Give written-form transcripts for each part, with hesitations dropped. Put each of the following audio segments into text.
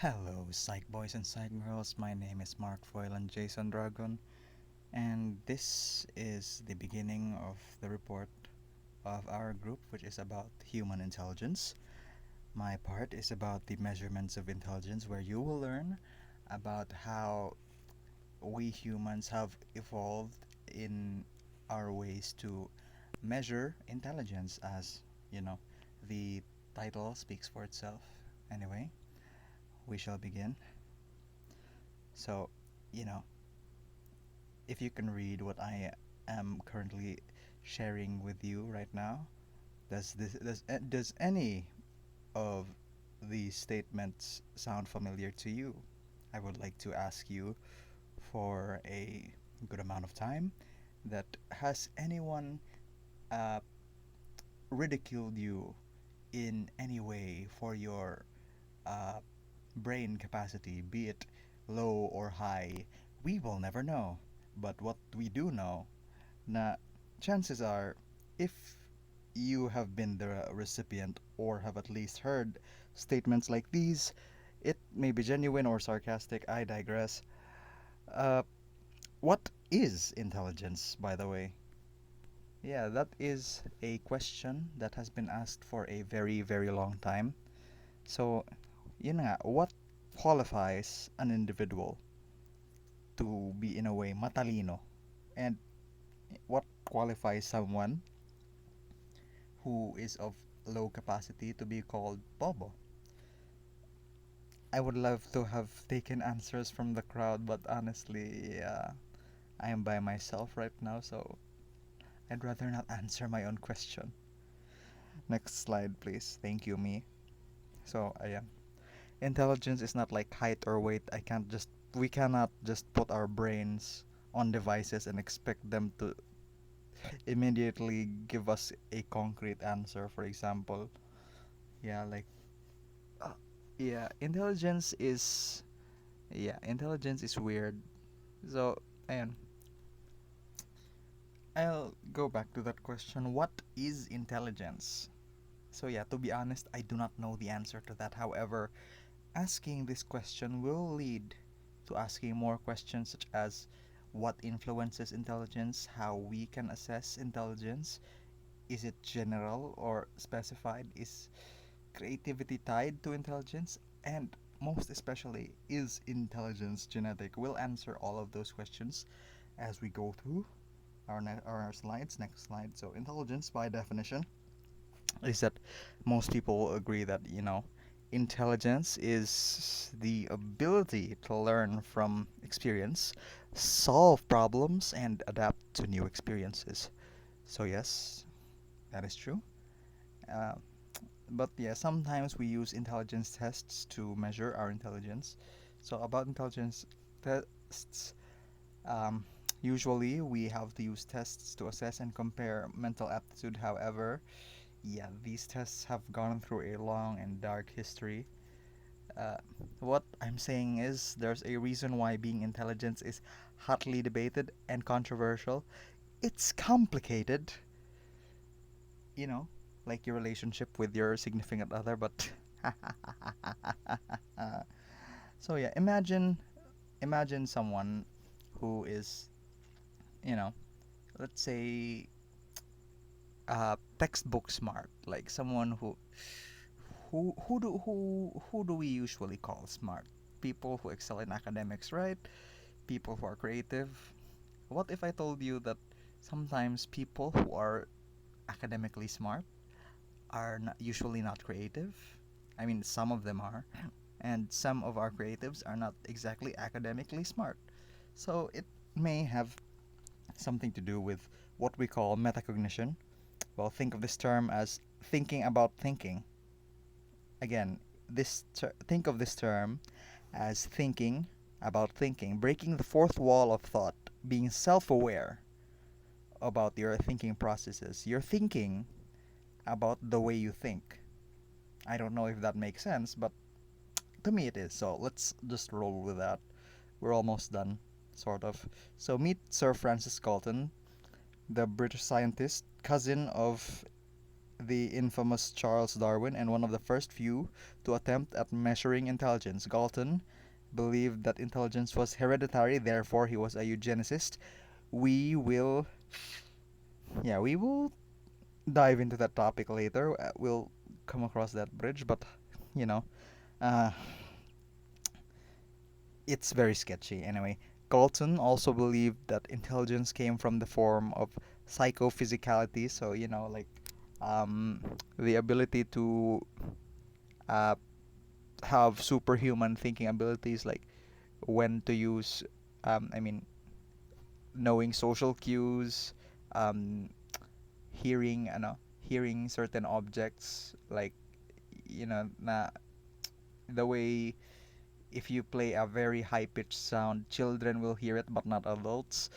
Hello, Psych Boys and Psych Girls. My name is Mark Foyle and Jason Dragon, and this is the beginning of the report of our group, which is about human intelligence. My part is about the measurements of intelligence, where you will learn about how we humans have evolved in our ways to measure intelligence, as you know, the title speaks for itself. Anyway, we shall begin. So, you know, if you can read what I am currently sharing with you right now, does any of these statements sound familiar to you? I would like to ask you for a good amount of time that has anyone uh, ridiculed you in any way for your uh, brain capacity, be it low or high? We will never know. But what we do know, na chances are, if you have been the recipient or have at least heard statements like these, it may be genuine or sarcastic. I digress. Uh, what is intelligence, by the way? Yeah, that is a question that has been asked for a very, very long time. So, yun nga, what qualifies an individual to be in a way matalino? And what qualifies someone who is of low capacity to be called bobo? I would love to have taken answers from the crowd, but honestly, I am by myself right now, so I'd rather not answer my own question. Next slide, please. Thank you, me. So, ayan. Intelligence is not like height or weight. We cannot just put our brains on devices and expect them to immediately give us a concrete answer. For example, yeah, like, uh, yeah, intelligence is weird. So, ayan, I'll go back to that question. What is intelligence? So yeah, to be honest, I do not know the answer to that. However, asking this question will lead to asking more questions such as what influences intelligence, how we can assess intelligence, is it general or specified, is creativity tied to intelligence, and most especially, is intelligence genetic? We'll answer all of those questions as we go through our slides. Next slide. So intelligence, by definition, is that most people will agree that intelligence is the ability to learn from experience, solve problems, and adapt to new experiences. So yes, that is true. uh, but yeah, sometimes we use intelligence tests to measure our intelligence. So about intelligence tests, um, usually we have to use tests to assess and compare mental aptitude. However, yeah, these tests have gone through a long and dark history. Uh, what I'm saying is there's a reason why being intelligent is hotly debated and controversial. It's complicated, you know, like your relationship with your significant other, but so yeah, imagine someone who is, you know, let's say textbook smart, like someone who do we usually call smart? People who excel in academics, right? People who are creative. What if I told you that sometimes people who are academically smart are usually not creative? I mean, some of them are, and some of our creatives are not exactly academically smart. So it may have something to do with what we call metacognition. Well, think of this term as thinking about thinking. Again, think of this term as thinking about thinking, breaking the fourth wall of thought, being self-aware about your thinking processes. You're thinking about the way you think. I don't know if that makes sense, but to me it is. So let's just roll with that. We're almost done, sort of. So meet Sir Francis Galton, the British scientist, cousin of the infamous Charles Darwin and one of the first few to attempt at measuring intelligence. Galton believed that intelligence was hereditary, therefore he was a eugenicist. We will, yeah, we will dive into that topic later. We'll come across that bridge, but you know, uh, it's very sketchy. Anyway, Galton also believed that intelligence came from the form of psychophysicality, so like um, the ability to uh, have superhuman thinking abilities, like when to use, I mean, knowing social cues, um, hearing certain objects, like the way if you play a very high pitched sound, children will hear it, but not adults.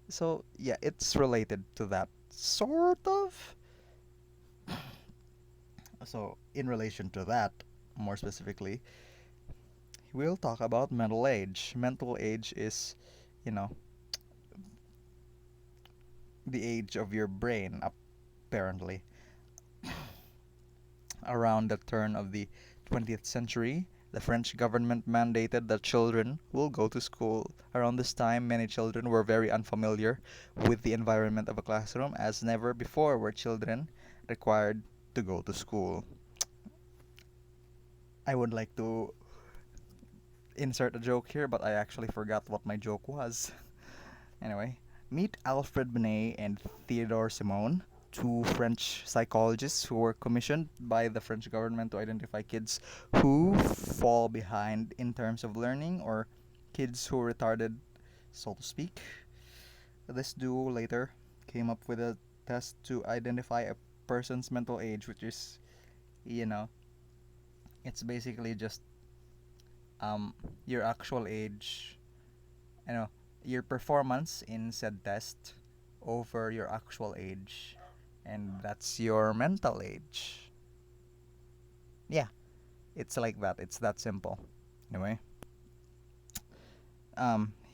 So yeah, it's related to that sort of. So in relation to that, more specifically, we'll talk about mental age. Mental age is, you know, the age of your brain, apparently. Around the turn of the 20th century, the French government mandated that children will go to school. Around this time, many children were very unfamiliar with the environment of a classroom, as never before were children required to go to school. I would like to insert a joke here, but I actually forgot what my joke was. Anyway, meet Alfred Binet and Theodore Simon, two French psychologists who were commissioned by the French government to identify kids who fall behind in terms of learning, or kids who are retarded, so to speak. This duo later came up with a test to identify a person's mental age, which is, you know, it's basically just your actual age, you know, your performance in said test over your actual age, and that's your mental age. Yeah, it's like that. It's that simple. Anyway,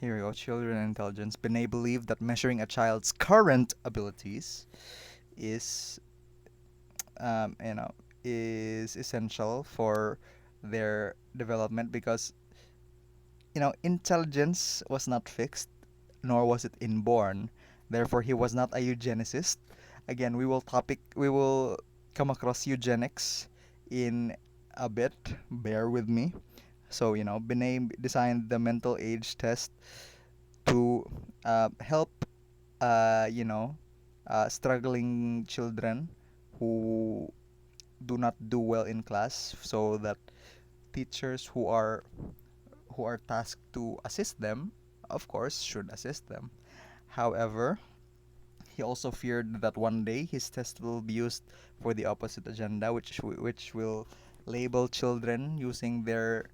here we go. Children and intelligence. Binet believed that measuring a child's current abilities is, um, you know, is essential for their development because intelligence was not fixed, nor was it inborn. Therefore, he was not a eugenicist. Again, we will come across eugenics in a bit. Bear with me. So, Binet designed the mental age test to help, struggling children who do not do well in class, so that teachers who are tasked to assist them, of course, should assist them. However, he also feared that one day his test will be used for the opposite agenda, which will label children using their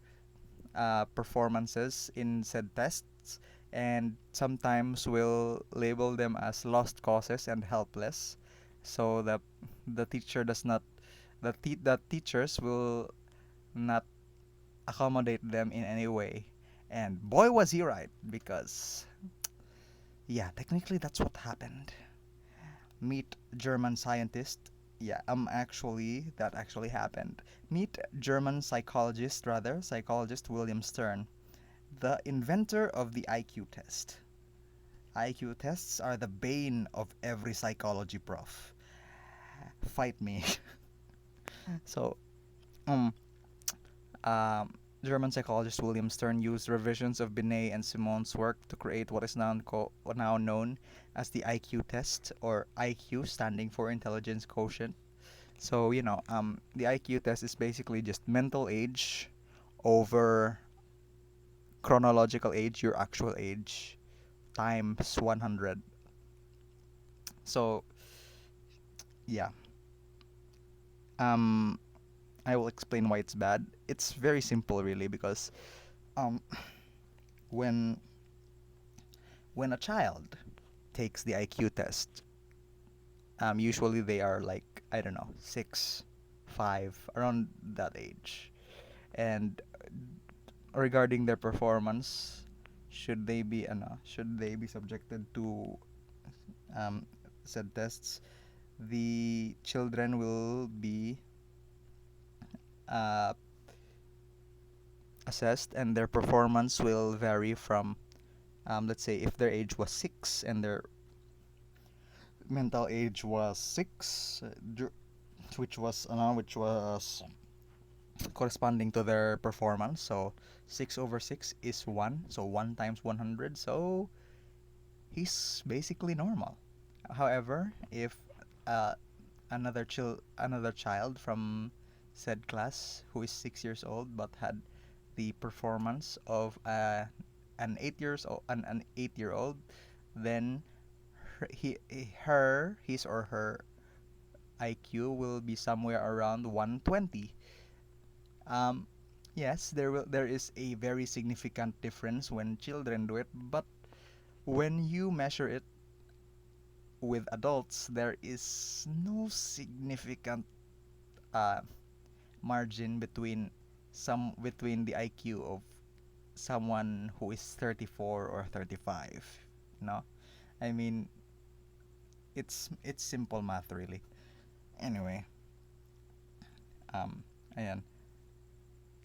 performances in said tests, and sometimes will label them as lost causes and helpless, so that the teacher does not the teachers will not accommodate them in any way. And boy was he right, because yeah, technically that's what happened. Meet German scientist. Yeah, actually that actually happened. Meet German psychologist William Stern, the inventor of the IQ test. IQ tests are the bane of every psychology prof. Fight me. So, um, um, German psychologist William Stern used revisions of Binet and Simon's work to create what is now known as the IQ test, or IQ standing for intelligence quotient. So, the IQ test is basically just mental age over chronological age, your actual age, times 100. So, yeah. Um, I will explain why it's bad. It's very simple, really, because um, when when a child takes the IQ test, usually they are like, I don't know, 6, 5, around that age. And regarding their performance, should they be subjected to um, said tests? the children will be uh, assessed, and their performance will vary from, let's say, if their age was 6 and their mental age was 6, which was corresponding to their performance. So 6 over 6 is 1, so 1 times 100, so he's basically normal. However, if uh, another child from said class who is 6 years old but had the performance of an 8-year old, then his or her IQ will be somewhere around 120. Um, yes, there is a very significant difference when children do it, but when you measure it with adults, there is no significant uh, margin between the IQ of someone who is 34 or 35. No, I mean it's simple math really. Anyway, um, ayan,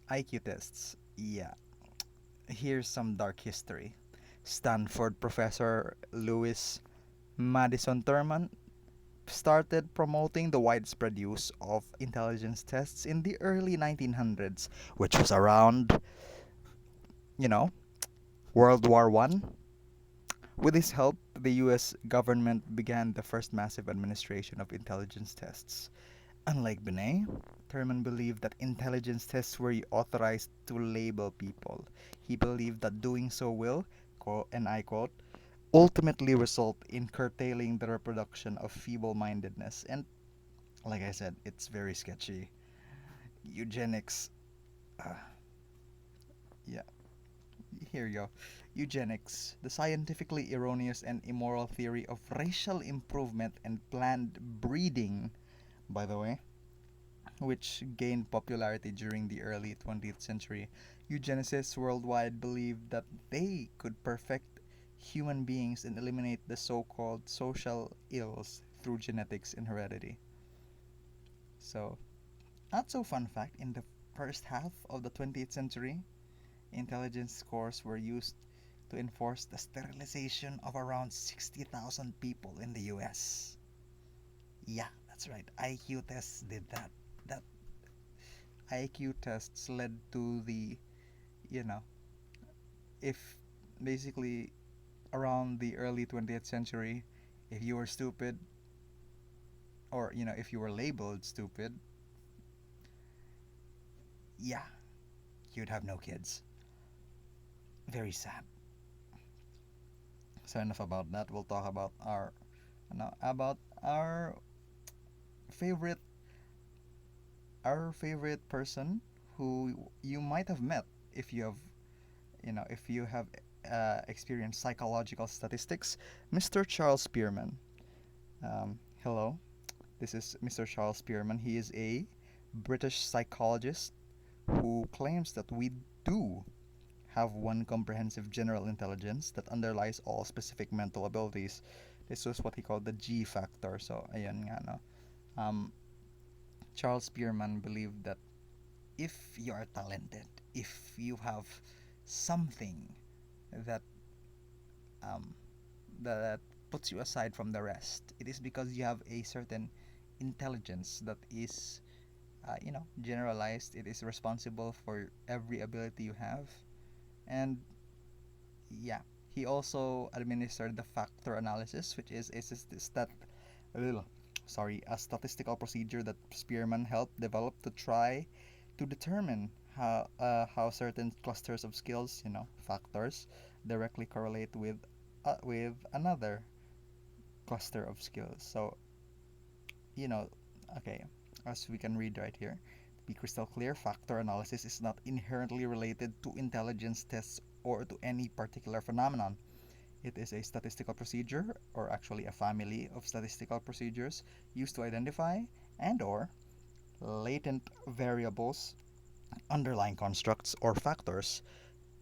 IQ tests. Yeah, here's some dark history. Stanford professor Lewis Madison Thurman started promoting the widespread use of intelligence tests in the early 1900s, which was around, you know, World War One. With his help, the US government began the first massive administration of intelligence tests. Unlike Binet, Thurman believed that intelligence tests were authorized to label people. He believed that doing so will, and I quote, ultimately result in curtailing the reproduction of feeble-mindedness. And like I said, it's very sketchy. Eugenics, uh, yeah, here you go. Eugenics, the scientifically erroneous and immoral theory of racial improvement and planned breeding, by the way, which gained popularity during the early 20th century. Eugenicists worldwide believed that they could perfect human beings and eliminate the so called social ills through genetics and heredity. So, not so fun fact, in the first half of the 20th century, intelligence scores were used to enforce the sterilization of around 60,000 people in the US. Yeah, that's right. IQ tests did that. That IQ tests led to the, you know, if basically around the early 20th century, if you were stupid, or, if you were labeled stupid, yeah, you'd have no kids. Very sad. So enough about that. We'll talk about our favorite favorite person who you might have met if you have experienced psychological statistics, Mr. Charles Spearman. Hello, this is Mr. Charles Spearman. He is a British psychologist who claims that we do have one comprehensive general intelligence that underlies all specific mental abilities. This was what he called the G factor. So, ayan nga, no? Um, Charles Spearman believed that if you are talented, if you have something that um, that puts you aside from the rest, it is because you have a certain intelligence that is, generalized. It is responsible for every ability you have, and yeah, he also administered the factor analysis, which is a statistical procedure that Spearman helped develop to try to determine how certain clusters of skills, factors, directly correlate with another cluster of skills. So, you know, okay, as we can read right here, to be crystal clear, factor analysis is not inherently related to intelligence tests or to any particular phenomenon. It is a statistical procedure, or actually a family of statistical procedures used to identify and/or latent variables, underlying constructs, or factors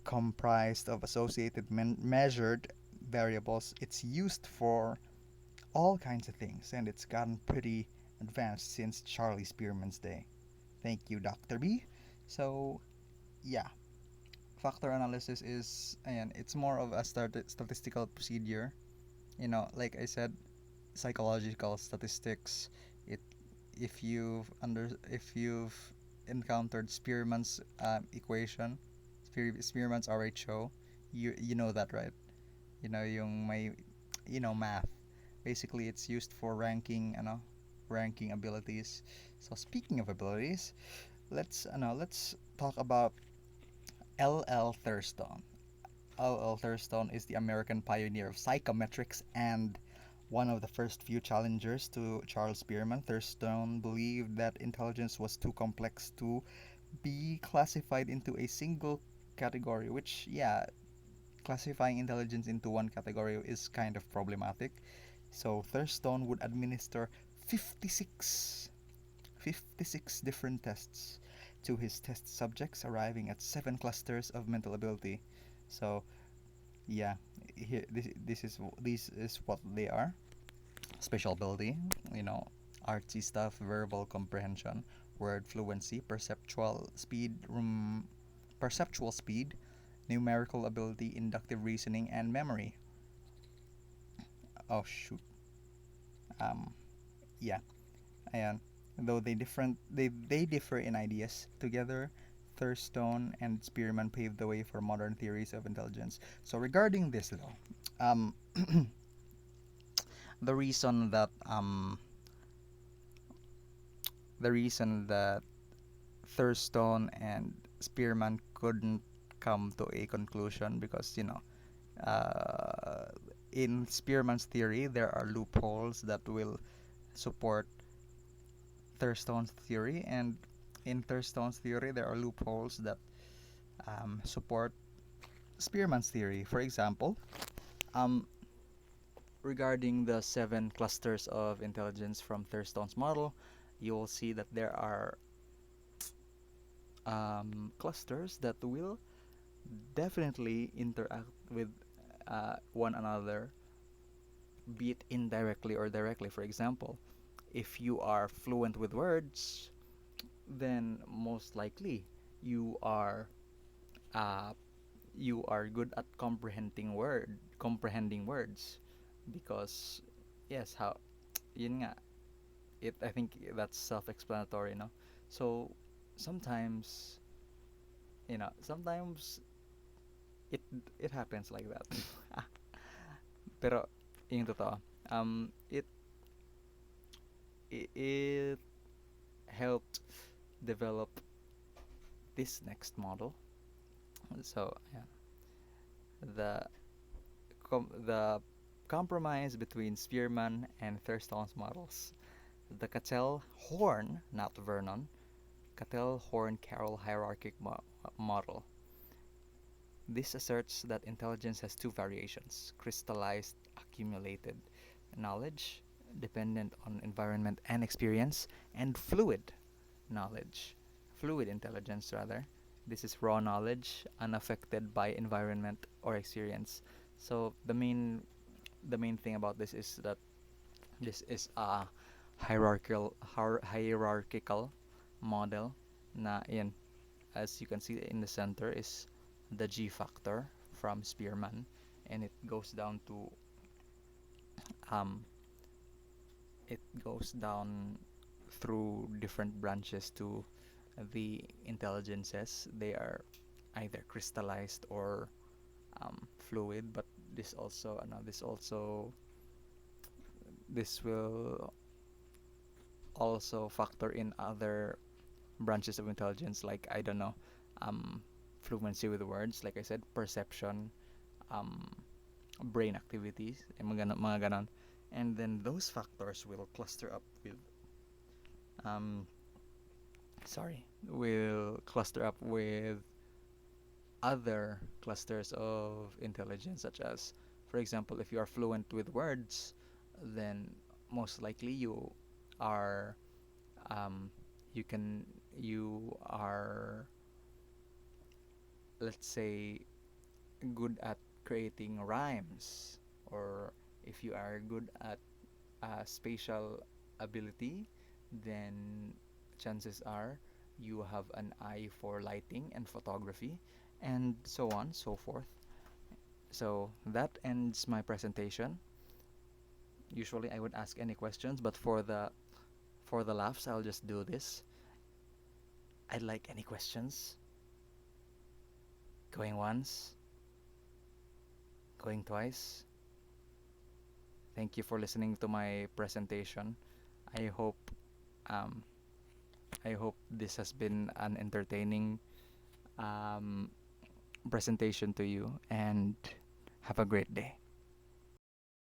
comprised of associated measured variables. It's used for all kinds of things, and it's gotten pretty advanced since Charlie Spearman's day. Thank you, Dr. B. So, yeah, factor analysis is, and it's more of a statistical procedure. Like I said, psychological statistics. It if you've encountered Spearman's equation, Spearman's RHO, you know that, right? Yung may math. Basically, it's used for ranking abilities. So speaking of abilities, let's talk about L.L. Thurston. L.L. Thurston is the American pioneer of psychometrics and one of the first few challengers to Charles Spearman. Thurston believed that intelligence was too complex to be classified into a single category, which, yeah, classifying intelligence into one category is kind of problematic. So Thurston would administer 56, 56 different tests to his test subjects, arriving at 7 clusters of mental ability. So yeah, here this is what they are: spatial ability, you know, artsy stuff, verbal comprehension, word fluency, perceptual speed, numerical ability, inductive reasoning, and memory. Oh shoot. Um, yeah, and though they differ in ideas, together Thurstone and Spearman paved the way for modern theories of intelligence. So regarding this though, um, the reason that Thurstone and Spearman couldn't come to a conclusion because uh, in Spearman's theory there are loopholes that will support Thurstone's theory, and in Thurstone's theory there are loopholes that support Spearman's theory. For example, um, regarding the 7 clusters of intelligence from Thurstone's model, you will see that there are clusters that will definitely interact with one another, be it indirectly or directly. For example, if you are fluent with words, then most likely you are uh, you are good at comprehending words, because yes, how yun nga, it I think that's self-explanatory, no? So sometimes, sometimes it it happens like that. Pero yung totoo, it it helped develop this next model. So yeah, the the compromise between Spearman and Thurston's models. The Cattell-Horn, not Vernon, Cattell-Horn-Carroll hierarchic model. This asserts that intelligence has 2 variations: crystallized, accumulated knowledge, dependent on environment and experience, and knowledge, fluid intelligence rather. This is raw knowledge, unaffected by environment or experience. So the main thing about this is that this is a hierarchical model na yan, as you can see in the center is the G factor from Spearman, and um it goes down through different branches to the intelligences. They are either crystallized or fluid, but this will also factor in other branches of intelligence, like I don't know, um, fluency with words, like I said, perception, um, brain activities, mga ganon. And then those factors will cluster up with um, other clusters of intelligence, such as, for example, if you are fluent with words, then most likely are um, you are, let's say, good at creating rhymes, or if you are good at spatial ability, then chances are you have an eye for lighting and photography, and so on, so forth. So that ends my presentation. Usually I would ask any questions, but for the laughs, I'll just do this. I'd like any questions. Going once, going twice. Thank you for listening to my presentation. I hope um, I hope this has been an entertaining um, presentation to you, and have a great day.